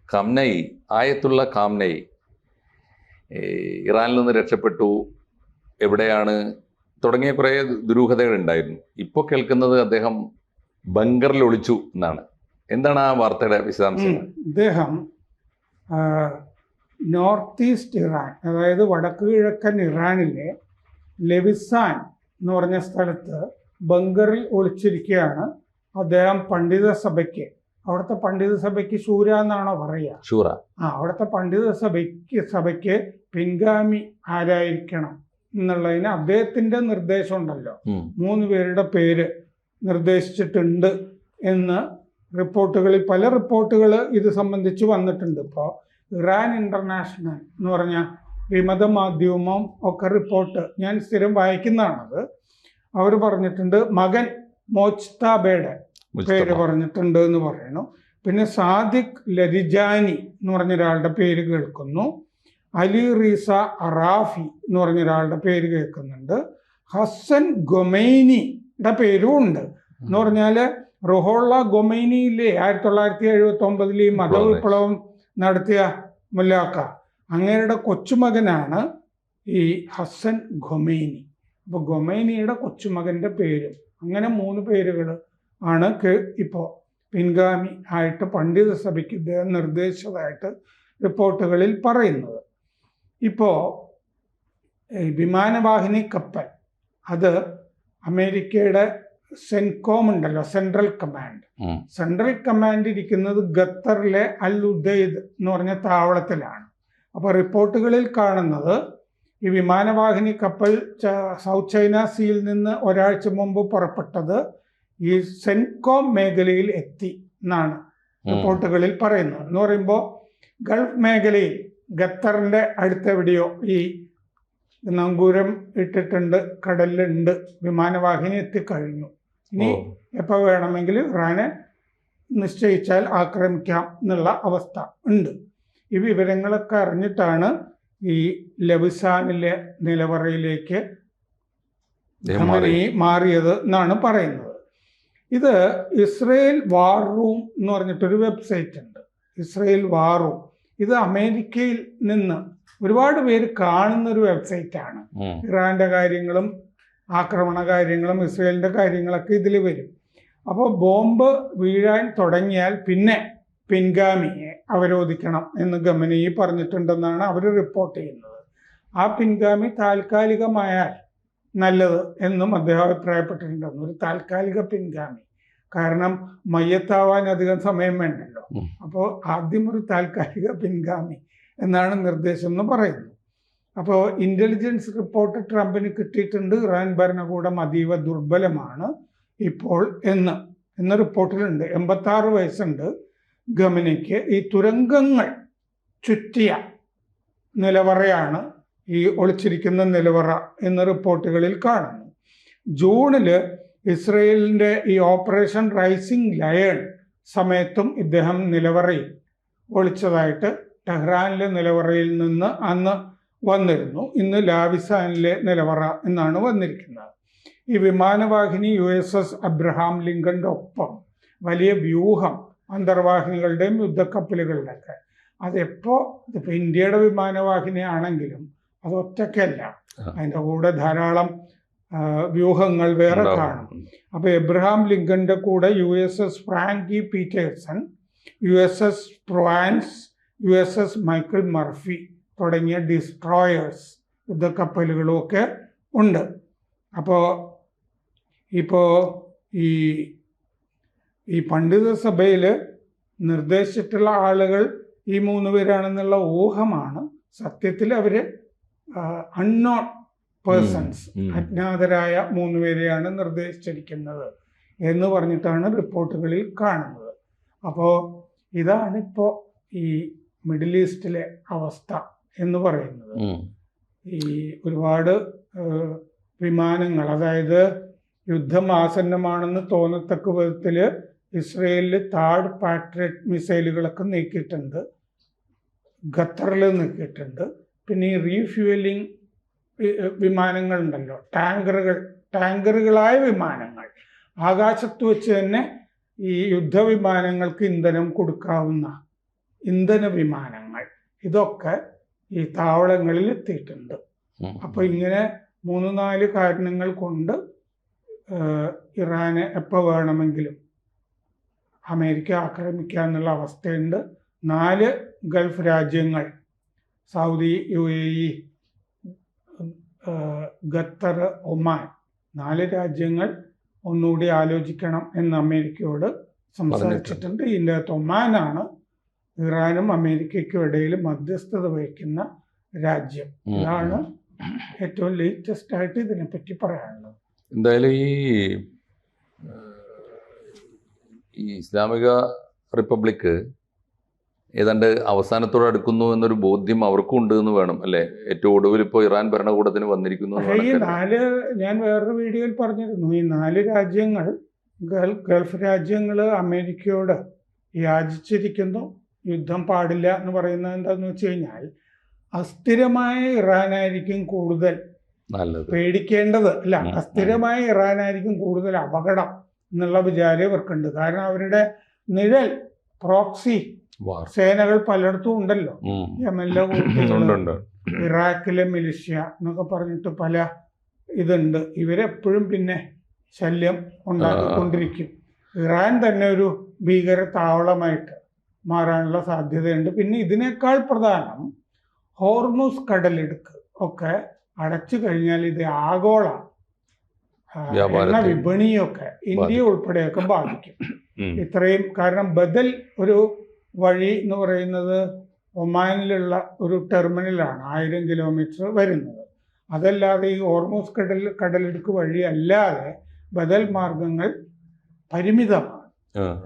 ഖാംനയി, ആയത്തുള്ള ഖാംനയി ഇറാനിൽ നിന്ന് രക്ഷപ്പെട്ടു, എവിടെയാണ് തുടങ്ങിയ കുറേ ദുരൂഹതകൾ ഉണ്ടായിരുന്നു. ഇപ്പോൾ കേൾക്കുന്നത് അദ്ദേഹം ബങ്കറിൽ ഒളിച്ചു എന്നാണ്. എന്താണ് ആ വാർത്തയുടെ വിശദാംശങ്ങൾ? അദ്ദേഹം നോർത്ത് ഈസ്റ്റ് ഇറാൻ, അതായത് വടക്ക് കിഴക്കൻ ഇറാനിലെ ലെവിസാൻ എന്ന് പറഞ്ഞ സ്ഥലത്ത് ബങ്കറിൽ ഒളിച്ചിരിക്കുകയാണ്. അദ്ദേഹം പണ്ഡിത സഭയ്ക്ക്, അവിടുത്തെ പണ്ഡിത സഭയ്ക്ക് ശൂര എന്നാണോ പറയുക? ശൂറ. അവിടുത്തെ പണ്ഡിത സഭയ്ക്ക് പിൻഗാമി ആരായിരിക്കണം എന്നുള്ളതിന് അദ്ദേഹത്തിന്റെ നിർദ്ദേശം ഉണ്ടല്ലോ. 3 പേരുടെ പേര് നിർദ്ദേശിച്ചിട്ടുണ്ട് എന്ന് റിപ്പോർട്ടുകളിൽ, പല റിപ്പോർട്ടുകൾ ഇത് സംബന്ധിച്ച് വന്നിട്ടുണ്ട്. ഇപ്പോൾ ഇറാൻ ഇന്റർനാഷണൽ എന്ന് പറഞ്ഞ വിമത മാധ്യമം ഒക്കെ റിപ്പോർട്ട് ഞാൻ സ്ഥിരം വായിക്കുന്നതാണത്. അവർ പറഞ്ഞിട്ടുണ്ട് മകൻ മോജ്തബയുടെ പേര് പറഞ്ഞിട്ടുണ്ട് എന്ന് പറയുന്നു. പിന്നെ സാദിഖ് ലരിജാനി എന്ന് പറഞ്ഞ ഒരാളുടെ പേര് കേൾക്കുന്നു. അലി റീസ അറാഫി എന്ന് പറഞ്ഞ ഒരാളുടെ പേര് കേൾക്കുന്നുണ്ട്. ഹസൻ ഗൊമൈനിയുടെ പേരും ഉണ്ട്. എന്ന് പറഞ്ഞാൽ റുഹോള്ള ഗൊമൈനിയിലെ 1979 ഈ മതവിപ്ലവം നടത്തിയ മുല്ലാക്ക, അങ്ങേരുടെ കൊച്ചുമകനാണ് ഈ ഹസൻ ഗൊമൈനി. അപ്പോൾ ഗൊമൈനിയുടെ കൊച്ചുമകൻ്റെ പേരും, അങ്ങനെ 3 പേരുകൾ ആണ് ഇപ്പോൾ പിൻഗാമി ആയിട്ട് പണ്ഡിത സഭയ്ക്ക് ഇദ്ദേഹം നിർദ്ദേശിച്ചതായിട്ട് റിപ്പോർട്ടുകളിൽ പറയുന്നത്. ഇപ്പോൾ വിമാനവാഹിനി കപ്പൽ, അത് അമേരിക്കയുടെ സെൻകോം ഉണ്ടല്ലോ, സെൻട്രൽ കമാൻഡ് ഇരിക്കുന്നത് ഖത്തറിലെ അൽ ഉദൈദ് എന്ന് പറഞ്ഞ താവളത്തിലാണ്. അപ്പോൾ റിപ്പോർട്ടുകളിൽ കാണുന്നത് ഈ വിമാനവാഹിനി കപ്പൽ സൗത്ത് ചൈന സീയിൽ നിന്ന് ഒരാഴ്ച മുമ്പ് പുറപ്പെട്ടത് ഈ സെൻകോം മേഖലയിൽ എത്തി എന്നാണ് റിപ്പോർട്ടുകളിൽ പറയുന്നത്. എന്ന് പറയുമ്പോൾ ഗൾഫ് മേഖലയിൽ ഖത്തറിൻ്റെ അടുത്തെവിടെയോ ഈ നങ്കൂരം ഇട്ടിട്ടുണ്ട്, കടലിലുണ്ട്, വിമാനവാഹിനി എത്തിക്കഴിഞ്ഞു. ഇനി എപ്പോൾ വേണമെങ്കിലും ഇറാനെ നിശ്ചയിച്ചാൽ ആക്രമിക്കാം എന്നുള്ള അവസ്ഥ ഉണ്ട്. ഈ വിവരങ്ങളൊക്കെ അറിഞ്ഞിട്ടാണ് ഈ ലവിസാനിലെ നിലവറയിലേക്ക് മാറിയത് എന്നാണ് പറയുന്നത്. ഇത് ഇസ്രയേൽ വാർ റൂം എന്ന് പറഞ്ഞിട്ടൊരു വെബ്സൈറ്റ് ഉണ്ട്, ഇസ്രയേൽ വാർ റൂം. ഇത് അമേരിക്കയിൽ നിന്ന് ഒരുപാട് പേര് കാണുന്ന ഒരു വെബ്സൈറ്റാണ്. ഇറാന്റെ കാര്യങ്ങളും ആക്രമണ കാര്യങ്ങളും ഇസ്രയേലിന്റെ കാര്യങ്ങളൊക്കെ ഇതിൽ വരും. അപ്പോൾ ബോംബ് വീഴാൻ തുടങ്ങിയാൽ പിന്നെ പിൻഗാമിയെ അവരോധിക്കണം എന്ന് ഖമനേയി പറഞ്ഞിട്ടുണ്ടെന്നാണ് അവർ റിപ്പോർട്ട് ചെയ്യുന്നത്. ആ പിൻഗാമി താൽക്കാലികമായാൽ നല്ലത് എന്നും അദ്ദേഹം അഭിപ്രായപ്പെട്ടിട്ടുണ്ടെന്ന്. ഒരു താൽക്കാലിക പിൻഗാമി, കാരണം മയ്യത്താവാൻ അധികം സമയം വേണ്ടല്ലോ. അപ്പോൾ ആദ്യം ഒരു താൽക്കാലിക പിൻഗാമി എന്നാണ് നിർദ്ദേശം എന്ന് പറയുന്നു. അപ്പോൾ ഇന്റലിജൻസ് റിപ്പോർട്ട് ട്രംപിന് കിട്ടിയിട്ടുണ്ട്, ഇറാൻ ഭരണകൂടം അതീവ ദുർബലമാണ് ഇപ്പോൾ എന്ന റിപ്പോർട്ടിലുണ്ട്. 86 വയസ്സുണ്ട് ഖമനേയ്ക്ക്. ഈ തുരങ്കങ്ങൾ ചുറ്റിയ നിലവറയാണ് ഈ ഒളിച്ചിരിക്കുന്ന നിലവറ എന്ന റിപ്പോർട്ടുകളിൽ കാണുന്നു. ജൂണിൽ ഇസ്രയേലിൻ്റെ ഈ ഓപ്പറേഷൻ റൈസിംഗ് ലയൺ സമയത്തും ഇദ്ദേഹം നിലവറയിൽ ഒളിച്ചതായിട്ട് ടെഹ്റാനിലെ നിലവറയിൽ നിന്ന് അന്ന് വന്നിരുന്നു. ഇന്ന് ലാവിസാനിലെ നിലവറ എന്നാണ് വന്നിരിക്കുന്നത്. ഈ വിമാനവാഹിനി USS അബ്രഹാം ലിങ്കന്റെ ഒപ്പം വലിയ വ്യൂഹം അന്തർവാഹിനികളുടെയും യുദ്ധക്കപ്പലുകളുടെയൊക്കെ, അതിപ്പോൾ ഇതിപ്പോൾ ഇന്ത്യയുടെ വിമാനവാഹിനി ആണെങ്കിലും അത് ഒറ്റയ്ക്കല്ല, അതിൻ്റെ കൂടെ ധാരാളം വ്യൂഹങ്ങൾ വേറെ കാണും. അപ്പോൾ എബ്രഹാം ലിങ്കന്റെ കൂടെ USS Frankie Peterson, USS Provence, USS Michael Murphy തുടങ്ങിയ ഡിസ്ട്രോയേഴ്സ് യുദ്ധക്കപ്പലുകളും ഒക്കെ ഉണ്ട്. അപ്പോൾ ഈ പണ്ഡിത സഭയിൽ നിർദ്ദേശിച്ചിട്ടുള്ള ആളുകൾ ഈ 3 പേരാണെന്നുള്ള ഊഹമാണ്. സത്യത്തിൽ അവർ അൺനോൺ പേഴ്സൺസ്, അജ്ഞാതരായ 3 പേരെയാണ് നിർദ്ദേശിച്ചിരിക്കുന്നത് എന്ന് പറഞ്ഞിട്ടാണ് റിപ്പോർട്ടുകളിൽ കാണുന്നത്. അപ്പോൾ ഇതാണിപ്പോൾ ഈ മിഡിൽ ഈസ്റ്റിലെ അവസ്ഥ എന്ന് പറയുന്നത്. ഈ ഒരുപാട് വിമാനങ്ങൾ, അതായത് യുദ്ധം ആസന്നമാണെന്ന് തോന്നത്തക്ക വിധത്തിൽ ഇസ്രയേലിൽ താഡ് പാട്രിയറ്റ് മിസൈലുകളൊക്കെ നീക്കിയിട്ടുണ്ട്, ഖത്തറിൽ നീക്കിയിട്ടുണ്ട്. പിന്നെ ഈ റീഫ്യൂവലിംഗ് വിമാനങ്ങളുണ്ടല്ലോ, ടാങ്കറുകളായ വിമാനങ്ങൾ, ആകാശത്ത് വെച്ച് തന്നെ ഈ യുദ്ധവിമാനങ്ങൾക്ക് ഇന്ധനം കൊടുക്കാവുന്ന ഇന്ധന വിമാനങ്ങൾ, ഇതൊക്കെ ഈ താവളങ്ങളിൽ എത്തിയിട്ടുണ്ട്. അപ്പോൾ ഇങ്ങനെ 3-4 കാരണങ്ങൾ കൊണ്ട് ഇറാനെ എപ്പോൾ വേണമെങ്കിലും അമേരിക്ക ആക്രമിക്കാന്നുള്ള അവസ്ഥയുണ്ട്. 4 ഗൾഫ് രാജ്യങ്ങൾ, സൗദി, UAE, ഖത്തർ, ഒമാൻ, 4 രാജ്യങ്ങൾ ഒന്നുകൂടി ആലോചിക്കണം എന്ന് അമേരിക്കയോട് സംസാരിച്ചിട്ടുണ്ട്. ഇതിൻ്റെ അകത്ത് ഒമാനാണ് ഇറാനും അമേരിക്കയ്ക്കും ഇടയിൽ മധ്യസ്ഥത വഹിക്കുന്ന രാജ്യം. ഇതാണ് ഏറ്റവും ലേറ്റസ്റ്റ് ആയിട്ട് ഇതിനെപ്പറ്റി പറയാനുള്ളത്. എന്തായാലും ഈ ഇസ്ലാമിക റിപ്പബ്ലിക് ഏതാണ്ട് അവസാനത്തോടെ അടുക്കുന്നു എന്നൊരു ബോധ്യം അവർക്കും ഉണ്ട് എന്ന് വേണം അല്ലെ? ഏറ്റവും ഒടുവിൽ ഇപ്പോൾ ഇറാൻ ഭരണകൂടത്തിന് വന്നിരിക്കുന്നു. ഞാൻ വേറൊരു വീഡിയോയിൽ പറഞ്ഞിരുന്നു, ഈ 4 രാജ്യങ്ങൾ, ഗൾഫ് രാജ്യങ്ങൾ അമേരിക്കയോട് യാചിച്ചിരിക്കുന്നു യുദ്ധം പാടില്ല എന്ന് പറയുന്നത് എന്താന്ന് വെച്ച് കഴിഞ്ഞാൽ, അസ്ഥിരമായ ഇറാനായിരിക്കും കൂടുതൽ പേടിക്കേണ്ടത്, അല്ല, അസ്ഥിരമായ ഇറാനായിരിക്കും കൂടുതൽ അപകടം എന്നുള്ള വിചാരം ഇവർക്കുണ്ട്. കാരണം അവരുടെ നിഴൽ പ്രോക്സി സേനകൾ പലയിടത്തും ഉണ്ടല്ലോ. യമനിലെ ഇറാഖിലെ മിലിഷ്യ എന്നൊക്കെ പറഞ്ഞിട്ട് പല ഇതുണ്ട്. ഇവരെപ്പോഴും പിന്നെ ശല്യം ഉണ്ടാക്കിക്കൊണ്ടിരിക്കും. ഇറാൻ തന്നെ ഒരു ഭീകര താവളമായിട്ട് മാറാനുള്ള സാധ്യതയുണ്ട്. പിന്നെ ഇതിനേക്കാൾ പ്രധാനം ഹോർമുസ് കടലിടുക്ക് ഒക്കെ അടച്ചു കഴിഞ്ഞാൽ ഇത് ആഗോള എണ്ണ വിപണിയൊക്കെ ഇന്ത്യ ഉൾപ്പെടെയൊക്കെ ബാധിക്കും. ഇത്രയും, കാരണം ബദൽ ഒരു വഴി എന്ന് പറയുന്നത് ഒമാനിലുള്ള ഒരു ടെർമിനലാണ് 1000 കിലോമീറ്റർ വരുന്നത്. അതല്ലാതെ ഈ ഹോർമുസ് കടലിടുക്ക് വഴി അല്ലാതെ ബദൽ മാർഗങ്ങൾ പരിമിതമാണ്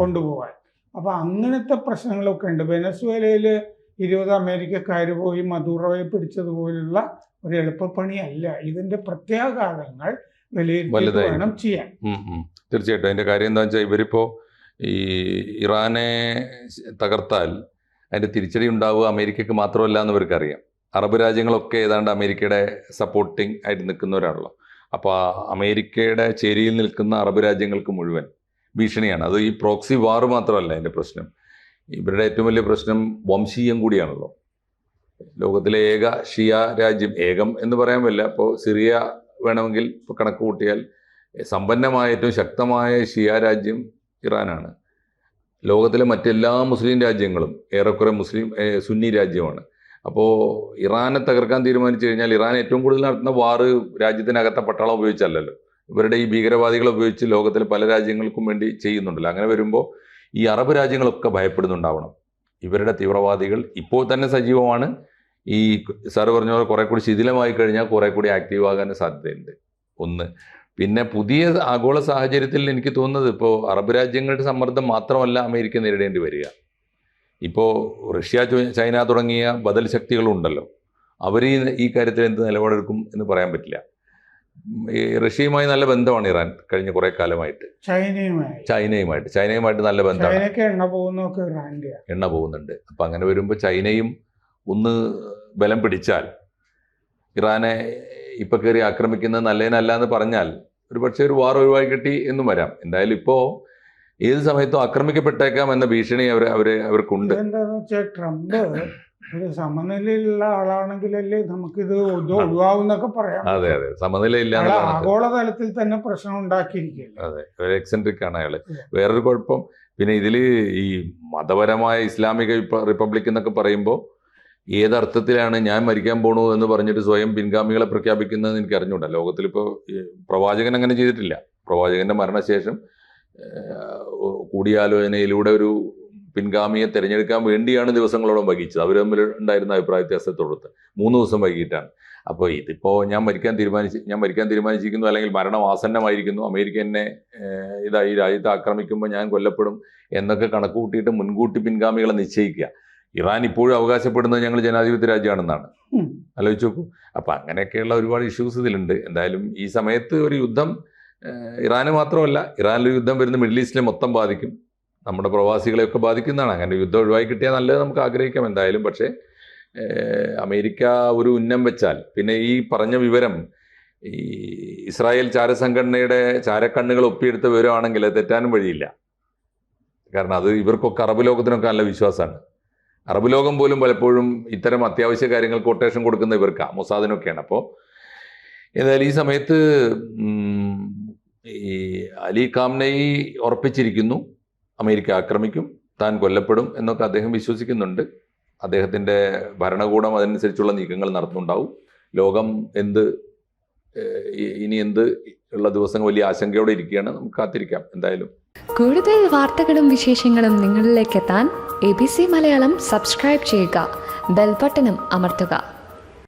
കൊണ്ടുപോകാൻ. അപ്പം അങ്ങനത്തെ പ്രശ്നങ്ങളൊക്കെ ഉണ്ട്. വെനസ്വേലയിൽ 20 അമേരിക്കക്കാർ പോയി മദൂറോയെ പിടിച്ചതുപോലുള്ള ഒരു എളുപ്പപ്പണിയല്ല. ഇതിന്റെ പ്രത്യാഘാതങ്ങൾ വിലയിരുത്തി വേണം ചെയ്യാൻ. തീർച്ചയായിട്ടും. അതിന്റെ കാര്യം എന്താണെന്ന് വെച്ചാൽ, ഇവരിപ്പോ ഈ ഇറാനെ തകർത്താൽ അതിന്റെ തിരിച്ചടി ഉണ്ടാവുക അമേരിക്കക്ക് മാത്രമല്ല എന്ന് ഇവർക്കറിയാം. അറബ് രാജ്യങ്ങളൊക്കെ ഏതാണ്ട് അമേരിക്കയുടെ സപ്പോർട്ടിങ് ആയിട്ട് നിൽക്കുന്നവരാണല്ലോ. അപ്പോൾ അമേരിക്കയുടെ ചേരിയിൽ നിൽക്കുന്ന അറബ് രാജ്യങ്ങൾക്ക് മുഴുവൻ ഭീഷണിയാണ്. അത് ഈ പ്രോക്സി വാർ മാത്രമല്ല അതിൻ്റെ പ്രശ്നം. ഇവരുടെ ഏറ്റവും വലിയ പ്രശ്നം വംശീയം കൂടിയാണല്ലോ. ലോകത്തിലെ ഏക ഷിയ രാജ്യം, ഏകം എന്ന് പറയാൻ പറ്റില്ല, ഇപ്പോൾ സിറിയ വേണമെങ്കിൽ ഇപ്പോൾ കണക്ക് കൂട്ടിയാൽ സമ്പന്നമായ ഏറ്റവും ശക്തമായ ഷിയ രാജ്യം ഇറാനാണ്. ലോകത്തിലെ മറ്റെല്ലാ മുസ്ലിം രാജ്യങ്ങളും ഏറെക്കുറെ സുന്നി രാജ്യമാണ്. അപ്പോൾ ഇറാനെ തകർക്കാൻ തീരുമാനിച്ചു കഴിഞ്ഞാൽ ഇറാൻ ഏറ്റവും കൂടുതൽ നടത്തുന്ന വാറ് രാജ്യത്തിനകത്തെ പട്ടാളം ഉപയോഗിച്ചല്ലല്ലോ, ഇവരുടെ ഈ ഭീകരവാദികളെ ഉപയോഗിച്ച് ലോകത്തിലെ പല രാജ്യങ്ങൾക്കും വേണ്ടി ചെയ്യുന്നുണ്ടല്ലോ. അങ്ങനെ വരുമ്പോൾ ഈ അറബ് രാജ്യങ്ങളൊക്കെ ഭയപ്പെടുന്നുണ്ടാവണം. ഇവരുടെ തീവ്രവാദികൾ ഇപ്പോൾ തന്നെ സജീവമാണ്. ഈ സാറ് പറഞ്ഞ പോലെ കുറെ കൂടി ശിഥിലമായി കഴിഞ്ഞാൽ കുറെ കൂടി ആക്റ്റീവ് ആകാൻ സാധ്യതയുണ്ട്. ഒന്ന്, പിന്നെ പുതിയ ആഗോള സാഹചര്യത്തിൽ എനിക്ക് തോന്നുന്നത് ഇപ്പോൾ അറബ് രാജ്യങ്ങളുടെ സമ്മർദ്ദം മാത്രമല്ല അമേരിക്ക നേരിടേണ്ടി വരിക. ഇപ്പോൾ റഷ്യ, ചൈന തുടങ്ങിയ ബദൽ ശക്തികളുണ്ടല്ലോ, അവർ ഈ കാര്യത്തിൽ എന്ത് നിലപാടെടുക്കും എന്ന് പറയാൻ പറ്റില്ല. ഈ റഷ്യയുമായി നല്ല ബന്ധമാണ് ഇറാൻ കഴിഞ്ഞ കുറെ കാലമായിട്ട്. ചൈനയുമായിട്ട് നല്ല ബന്ധമാണ്. എണ്ണ പോകുന്നുണ്ട്. അപ്പം അങ്ങനെ വരുമ്പോൾ ചൈനയും ഒന്ന് ബലം പിടിച്ചാൽ ഇറാനെ ഇപ്പം കയറി ആക്രമിക്കുന്നത് നല്ലതിനല്ല എന്ന് പറഞ്ഞാൽ ഒരു പക്ഷേ ഒരു വാർ ഒഴിവായി കിട്ടി എന്നും വരാം. എന്തായാലും ഇപ്പോൾ ഏത് സമയത്തും ആക്രമിക്കപ്പെട്ടേക്കാം എന്ന ഭീഷണി അവർക്കുണ്ട്. എന്താണെന്ന് വെച്ചാൽ ട്രംപ് ഒരു സമനിലയിലുള്ള ആളാണെങ്കിലല്ലേ നമുക്കിത് ഒഴിവാകുന്നൊക്കെ പറയാം. അതെ, സമനിലയില്ല. ആഗോളതലത്തിൽ തന്നെ പ്രശ്നം ഉണ്ടാക്കിയിരിക്കില്ല. അതെ, ഒരു എക്സെൻട്രിക് ആണ് അയാള്. വേറൊരു കുഴപ്പം, പിന്നെ ഇതില് ഈ മതപരമായ ഇസ്ലാമിക റിപ്പബ്ലിക് എന്നൊക്കെ പറയുമ്പോൾ ഏതർത്ഥത്തിലാണ് ഞാൻ മരിക്കാൻ പോണു എന്ന് പറഞ്ഞിട്ട് സ്വയം പിൻഗാമികളെ പ്രഖ്യാപിക്കുന്നതെന്ന് എനിക്ക് അറിഞ്ഞൂടാ. ലോകത്തിലിപ്പോൾ പ്രവാചകൻ അങ്ങനെ ചെയ്തിട്ടില്ല. പ്രവാചകന്റെ മരണശേഷം കൂടിയാലോചനയിലൂടെ ഒരു പിൻഗാമിയെ തിരഞ്ഞെടുക്കാൻ വേണ്ടിയാണ് ദിവസങ്ങളോളം വൈകിച്ചത്. അവർ തമ്മിൽ ഉണ്ടായിരുന്ന അഭിപ്രായ വ്യത്യാസത്തോടൊത്ത് 3 ദിവസം വൈകിട്ടാണ്. അപ്പോൾ ഇതിപ്പോൾ ഞാൻ മരിക്കാൻ തീരുമാനിച്ചിരിക്കുന്നു, അല്ലെങ്കിൽ മരണം ആസന്നമായിരിക്കുന്നു, അമേരിക്ക എന്നെ ഈ രാജ്യത്തെ ആക്രമിക്കുമ്പോൾ ഞാൻ കൊല്ലപ്പെടും എന്നൊക്കെ കണക്ക് കൂട്ടിയിട്ട് മുൻകൂട്ടി പിൻഗാമികളെ നിശ്ചയിക്കുക. ഇറാൻ ഇപ്പോഴും അവകാശപ്പെടുന്നത് ഞങ്ങൾ ജനാധിപത്യ രാജ്യമാണെന്നാണ്. ആലോചിച്ച് നോക്കൂ. അപ്പം അങ്ങനെയൊക്കെയുള്ള ഒരുപാട് ഇഷ്യൂസ് ഇതിലുണ്ട്. എന്തായാലും ഈ സമയത്ത് ഒരു യുദ്ധം ഇറാന് മാത്രമല്ല, ഇറാനിലൊരു യുദ്ധം വരുന്ന മിഡിൽ ഈസ്റ്റിലെ മൊത്തം ബാധിക്കും, നമ്മുടെ പ്രവാസികളെയൊക്കെ ബാധിക്കുന്നതാണ്. അങ്ങനെ യുദ്ധം ഒഴിവായി കിട്ടിയാൽ നല്ലത് നമുക്ക് ആഗ്രഹിക്കാം എന്തായാലും. പക്ഷേ അമേരിക്ക ഒരു ഉന്നം വെച്ചാൽ പിന്നെ ഈ പറഞ്ഞ വിവരം ഈ ഇസ്രായേൽ ചാരസംഘടനയുടെ ചാരക്കണ്ണുകൾ ഒപ്പിയെടുത്ത വിവരമാണെങ്കിൽ അത് തെറ്റാനും വഴിയില്ല. കാരണം അത് ഇവർക്കൊക്കെ അറബ് ലോകത്തിനൊക്കെ നല്ല വിശ്വാസമാണ്. അറബ് ലോകം പോലും പലപ്പോഴും ഇത്തരം അത്യാവശ്യ കാര്യങ്ങൾ കൊട്ടേഷൻ കൊടുക്കുന്ന ഇവർക്കാണ്, മൊസാദിനൊക്കെയാണ്. അപ്പോൾ എന്തായാലും ഈ സമയത്ത് ഈ അലി ഖാംനയി ഉറപ്പിച്ചിരിക്കുന്നു അമേരിക്ക ആക്രമിക്കും, താൻ കൊല്ലപ്പെടും എന്നൊക്കെ അദ്ദേഹം വിശ്വസിക്കുന്നുണ്ട്. അദ്ദേഹത്തിൻ്റെ ഭരണകൂടം അതനുസരിച്ചുള്ള നീക്കങ്ങൾ നടത്തുന്നുണ്ടാവും. ലോകം ഇനി എന്ത് ഉള്ള ദിവസങ്ങൾ വലിയ ആശങ്കയോടെ ഇരിക്കുകയാണ്. നമുക്ക് കാത്തിരിക്കാം എന്തായാലും. കൂടുതൽ വാർത്തകളും വിശേഷങ്ങളും നിങ്ങളിലേക്ക് എത്താൻ ABC മലയാളം സബ്സ്ക്രൈബ് ചെയ്യുക, ബെൽ ബട്ടണും അമർത്തുക.